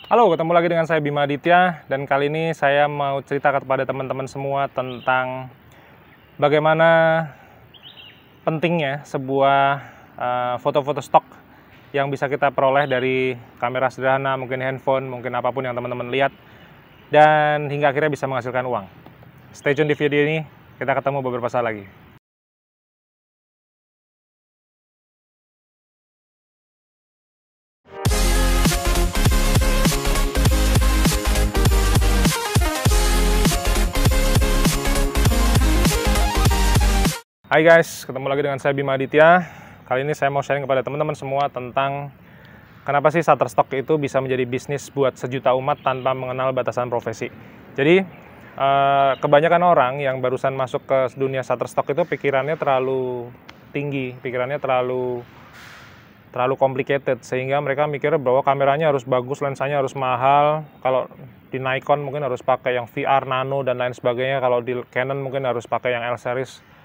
Halo, ketemu lagi dengan saya Bima Aditya, dan kali ini saya mau cerita kepada teman-teman semua tentang bagaimana pentingnya sebuah foto-foto stok yang bisa kita peroleh dari kamera sederhana, mungkin handphone, mungkin apapun yang teman-teman lihat, dan hingga akhirnya bisa menghasilkan uang. Stay tune di video ini, kita ketemu beberapa saat lagi. Hai guys, ketemu lagi dengan saya Bima Aditya. Kali ini saya mau sharing kepada teman-teman semua tentang kenapa sih Shutterstock itu bisa menjadi bisnis buat sejuta umat tanpa mengenal batasan profesi. Jadi, kebanyakan orang yang barusan masuk ke dunia Shutterstock itu pikirannya terlalu tinggi, pikirannya terlalu complicated, sehingga mereka mikir bahwa kameranya harus bagus, lensanya harus mahal. Kalau di Nikon mungkin harus pakai yang VR Nano dan lain sebagainya. Kalau di Canon mungkin harus pakai yang L series.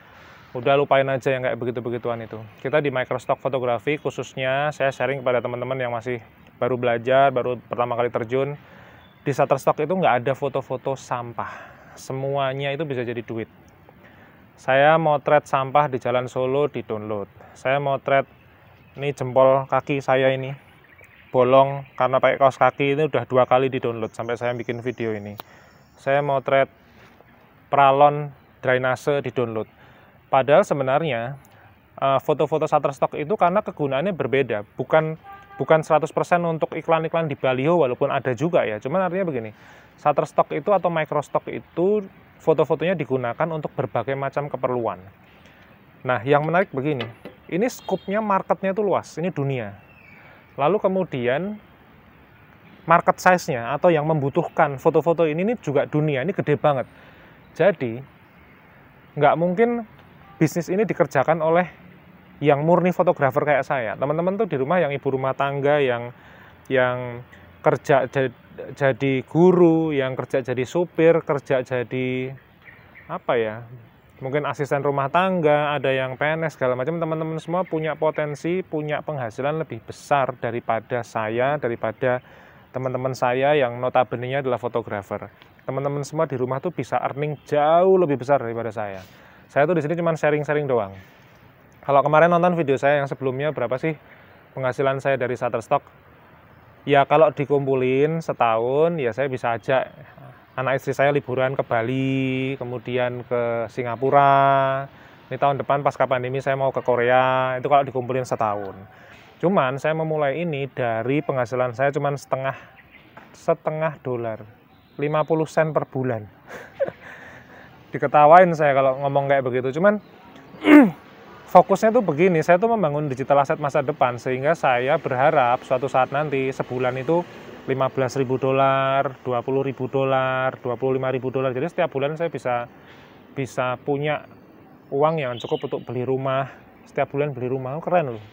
Udah lupain aja yang kayak begitu-begituan itu. Kita di Microstock Fotografi khususnya saya sharing kepada teman-teman yang masih baru belajar, baru pertama kali terjun. Di Shutterstock itu nggak ada foto-foto sampah. Semuanya itu bisa jadi duit. Saya motret sampah di Jalan Solo di download. Saya motret ini jempol kaki saya ini bolong karena pakai kaos kaki, ini udah 2 kali di download sampai saya bikin video ini. Saya motret pralon drainase di download. Padahal sebenarnya foto-foto Shutterstock itu karena kegunaannya berbeda, bukan 100% untuk iklan-iklan di baliho, walaupun ada juga ya. Cuman artinya begini, Shutterstock itu atau Microstock itu foto-fotonya digunakan untuk berbagai macam keperluan. Nah, yang menarik begini, ini skupnya marketnya itu luas, ini dunia. Lalu kemudian market size-nya atau yang membutuhkan foto-foto ini juga dunia, ini gede banget. Jadi nggak mungkin bisnis ini dikerjakan oleh yang murni fotografer kayak saya. Teman-teman tuh di rumah yang ibu rumah tangga, yang kerja jadi guru, yang kerja jadi supir, kerja jadi apa ya, mungkin asisten rumah tangga, ada yang PNS, segala macam. Teman-teman semua punya potensi, punya penghasilan lebih besar daripada saya, daripada teman-teman saya yang notabene-nya adalah fotografer. Teman-teman semua di rumah tuh bisa earning jauh lebih besar daripada saya. Saya tuh di sini cuma sharing-sharing doang. Kalau kemarin nonton video saya yang sebelumnya, berapa sih penghasilan saya dari Shutterstock? Ya kalau dikumpulin setahun, ya saya bisa ajak anak istri saya liburan ke Bali, kemudian ke Singapura. Ini tahun depan pasca pandemi saya mau ke Korea, itu kalau dikumpulin setahun. Cuman saya memulai ini dari penghasilan saya cuma setengah dolar, 50 sen per bulan. Diketawain saya kalau ngomong kayak begitu. Cuman fokusnya tuh begini, saya tuh membangun digital asset masa depan, sehingga saya berharap suatu saat nanti sebulan itu 15.000 dolar, 20.000 dolar, 25.000 dolar. Jadi setiap bulan saya bisa punya uang yang cukup untuk beli rumah. Setiap bulan beli rumah, keren loh.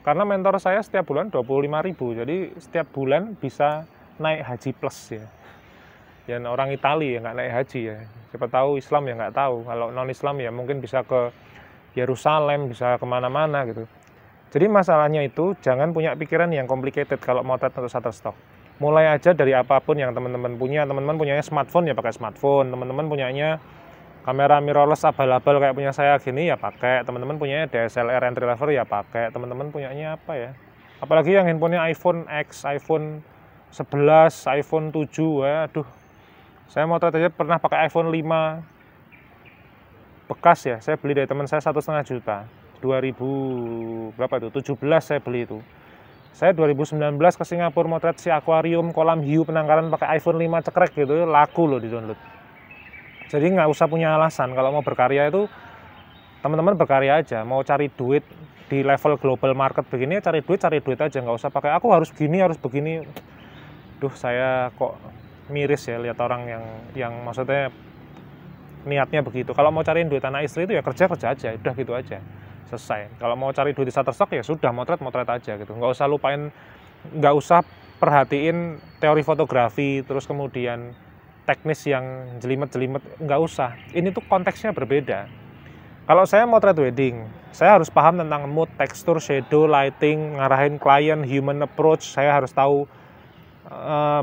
Karena mentor saya setiap bulan 25.000, jadi setiap bulan bisa naik haji plus ya. Ya orang Italia ya nggak naik haji ya. Siapa tahu Islam ya nggak tahu. Kalau non Islam ya mungkin bisa ke Yerusalem, bisa kemana-mana gitu. Jadi masalahnya itu jangan punya pikiran yang complicated kalau mau motret untuk Shutterstock. Mulai aja dari apapun yang teman-teman punya. Teman-teman punyanya smartphone ya pakai smartphone. Teman-teman punyanya kamera mirrorless abal-abal kayak punya saya gini ya pakai. Teman-teman punyanya DSLR entry level ya pakai. Teman-teman punyanya apa ya? Apalagi yang handphonenya iPhone X, iPhone 11, iPhone 7, waduh. Saya motret aja pernah pakai iPhone 5 bekas ya, saya beli dari teman saya 1,5 juta. 2000 berapa itu? 17 saya beli itu. Saya 2019 ke Singapura motret si akuarium, kolam hiu, penangkaran pakai iPhone 5 cekrek gitu, laku loh di download. Jadi nggak usah punya alasan kalau mau berkarya itu, teman-teman berkarya aja. Mau cari duit di level global market begini, cari duit aja, nggak usah pakai aku harus gini, harus begini. Duh, saya kok miris ya lihat orang yang maksudnya niatnya begitu. Kalau mau cariin duit anak istri itu ya kerja aja, udah gitu aja, selesai. Kalau mau cari duit di Shutterstock ya sudah motret aja gitu. Nggak usah lupain, nggak usah perhatiin teori fotografi, terus kemudian teknis yang jelimet, nggak usah. Ini tuh konteksnya berbeda. Kalau saya motret wedding, saya harus paham tentang mood, tekstur, shadow, lighting, ngarahin klien, human approach. Saya harus tahu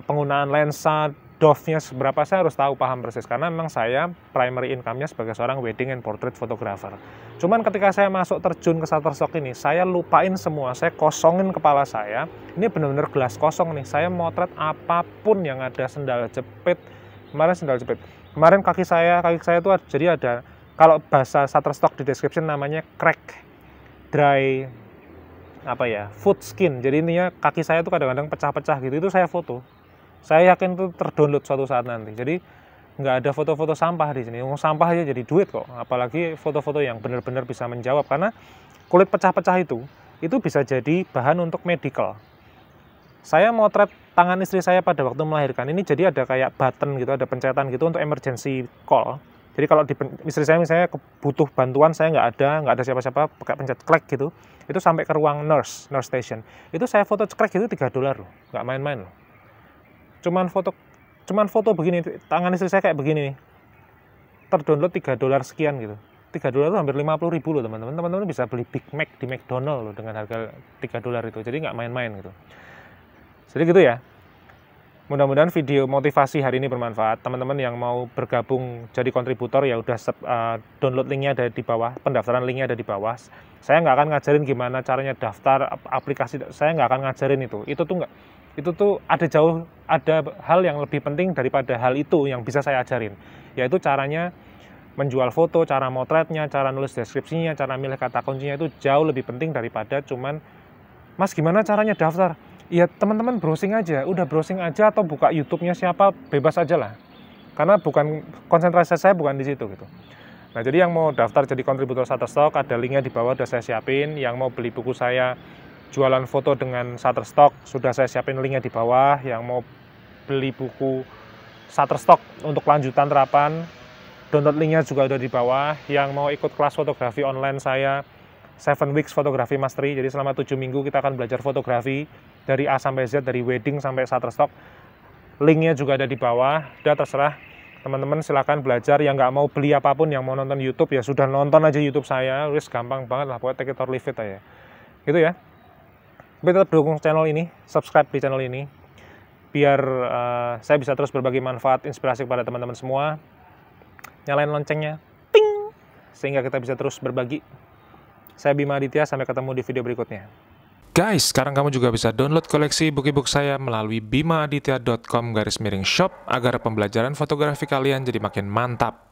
penggunaan lensa, dove-nya seberapa, saya harus tahu, paham persis. Karena memang saya primary income-nya sebagai seorang wedding and portrait photographer. Cuman ketika saya masuk terjun ke Shutterstock ini, saya lupain semua, saya kosongin kepala saya. Ini benar-benar gelas kosong nih, saya motret apapun yang ada, sendal jepit. Kemarin sendal jepit. Kemarin kaki saya itu jadi ada, kalau bahasa Shutterstock di description namanya crack, dry, foot skin. Jadi intinya kaki saya tuh kadang-kadang pecah-pecah gitu, itu saya foto. Saya yakin itu terdownload suatu saat nanti. Jadi nggak ada foto-foto sampah di sini. Sampah aja jadi duit kok. Apalagi foto-foto yang benar-benar bisa menjawab. Karena kulit pecah-pecah itu bisa jadi bahan untuk medical. Saya motret tangan istri saya pada waktu melahirkan. Ini jadi ada kayak button gitu, ada pencetan gitu untuk emergency call. Jadi kalau istri saya misalnya butuh bantuan, saya nggak ada siapa-siapa, pakai pencet klik gitu, itu sampai ke ruang nurse station. Itu saya foto klik itu $3 loh, nggak main-main loh. Cuman foto begini, tangan istri saya kayak begini nih, terdownload $3 sekian gitu. $3 itu hampir 50.000 loh teman-teman. Teman-teman bisa beli Big Mac di McDonald loh dengan harga $3 itu. Jadi nggak main-main gitu. Jadi gitu ya. Mudah-mudahan video motivasi hari ini bermanfaat. Teman-teman yang mau bergabung jadi kontributor ya udah download linknya ada di bawah, pendaftaran linknya ada di bawah. Saya nggak akan ngajarin gimana caranya daftar aplikasi, saya nggak akan ngajarin itu. Itu tuh ada hal yang lebih penting daripada hal itu yang bisa saya ajarin, yaitu caranya menjual foto, cara motretnya, cara nulis deskripsinya, cara milih kata kuncinya. Itu jauh lebih penting daripada cuman, Mas gimana caranya daftar? Ya teman-teman browsing aja, udah browsing aja atau buka YouTube-nya siapa, bebas aja lah. Karena konsentrasi saya bukan di situ gitu. Nah jadi yang mau daftar jadi kontributor Shutterstock, ada linknya di bawah, udah saya siapin. Yang mau beli buku saya jualan foto dengan Shutterstock, sudah saya siapin linknya di bawah. Yang mau beli buku Shutterstock untuk lanjutan terapan, download linknya juga udah di bawah. Yang mau ikut kelas fotografi online saya, 7 Weeks Fotografi Mastery, jadi selama 7 minggu kita akan belajar fotografi dari A sampai Z, dari wedding sampai Shutterstock. Linknya juga ada di bawah, udah terserah. Teman-teman silahkan belajar, yang nggak mau beli apapun, yang mau nonton YouTube ya sudah nonton aja YouTube saya, wis gampang banget lah, pokoknya take it or leave it aja. Gitu ya. Tapi tetap dukung channel ini, subscribe di channel ini, biar saya bisa terus berbagi manfaat, inspirasi kepada teman-teman semua. Nyalain loncengnya, ping, sehingga kita bisa terus berbagi. Saya Bima Aditya, sampai ketemu di video berikutnya. Guys, sekarang kamu juga bisa download koleksi buku-buku saya melalui bimaaditya.com/shop agar pembelajaran fotografi kalian jadi makin mantap.